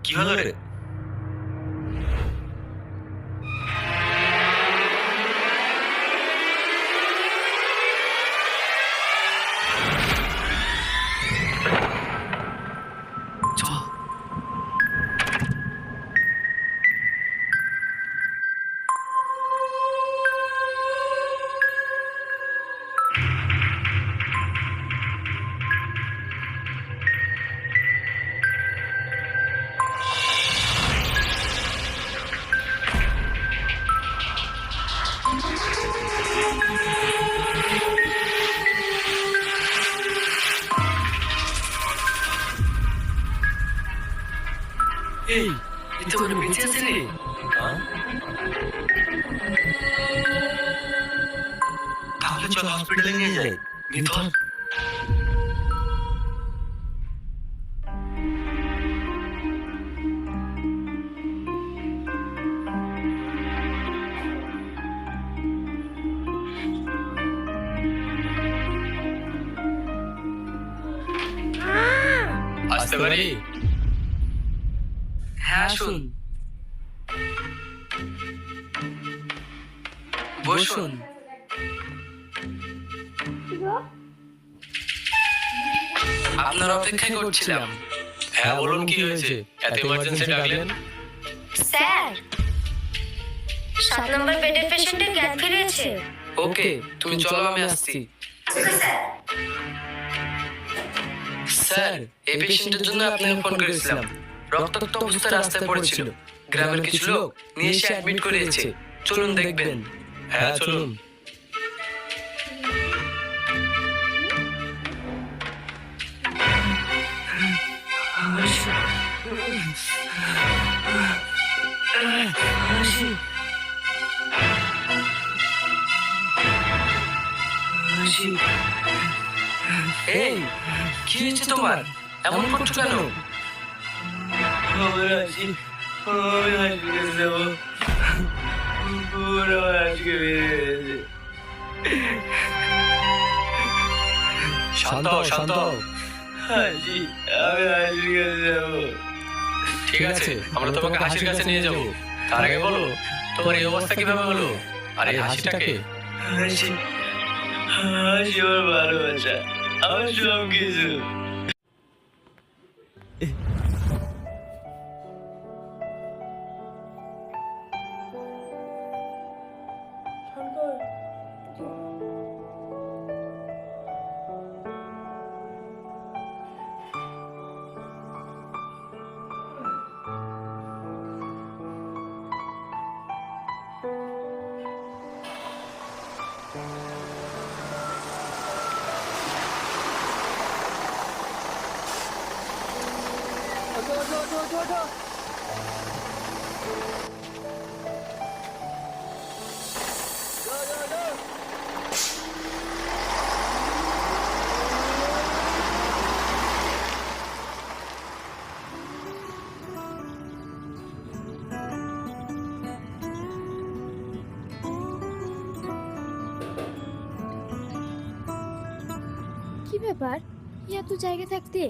কি হলো রে? এই তো মানে বেঁচে আছে রে? তাহলে চল হসপিটালে নিয়ে যাই। নিতল আসতে পারি? হ্যাঁ আসুন, বসুন। আপনার অপেক্ষায় করছিলাম। হ্যাঁ বলুন, কি হয়েছে? এত ইমার্জেন্সি ডাকলেন? স্যার, 7 নম্বর বেডের পেশেন্টের জ্ঞান ফিরেছে। ওকে, তুমি চলো, আমি আসছি। স্যার, এই পেশেন্টের জন্য আপনাকে ফোন করেছিলাম। রক্তাক্ত অবস্থায় রাস্তায় পড়েছিল। গ্রামের কিছু লোক নিয়ে এসে অ্যাডমিট করিয়েছে। চলুন দেখবেন। হ্যাঁ চলুন। এই, কি হয়েছে তোমার? এমন করছো কেন? শান্ত হও, শান্ত হও। ঠিক আছে, আমরা তোমাকে হাসির কাছে নিয়ে যাবো। তার আগে বলো, তোমার এই অবস্থা কিভাবে হলো? আর এই হাসিটাকে? হাসি আমার ভালোবাসা, আমার সব কিছু। কি ব্যাপার, এত জায়গা থাকতে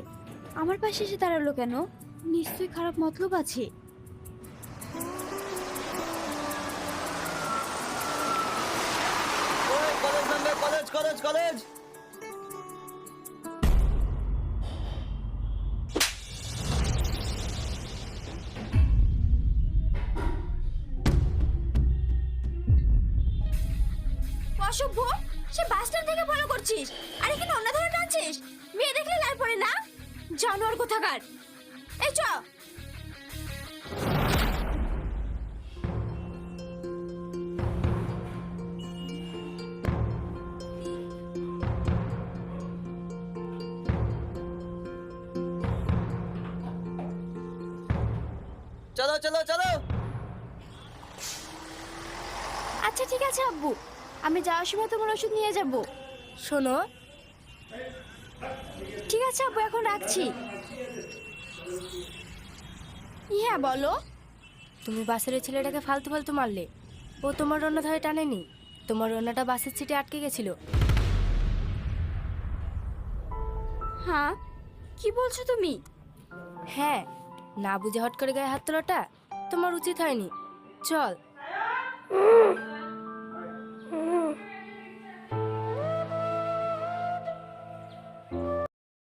আমার পাশে এসে দাঁড়ালো কেন? নিশ্চয়ই খারাপ মতলব আছে। কলেজ। অসভ্য, সে বাস স্ট্যান্ড থেকে ফলো করছিস আর এখানে অন্য ধরে টানছিস। মেয়ে দেখলে লাই পড়ে না? জানোয়ার কোথাকার। এই চ। চলো। আচ্ছা ঠিক আছে আব্বু, আমি যাওয়ার সময় তোমার ওষুধ নিয়ে যাব। শোনো, ঠিক আছে আব্বু, এখন রাখছি। হ্যাঁ বলো। তুমি বাসের ওই ছেলেটাকে ফালতু ফালতু মারলে। ও তোমার অন্য ধরে টানেনি, তোমার অন্যটা বাসের সিটে আটকে গেছিল। হ্যাঁ, কি বলছো তুমি? হ্যাঁ, না বুঝে হট করে গায়ে হাত তোলাটা তোমার উচিত হয়নি। চল।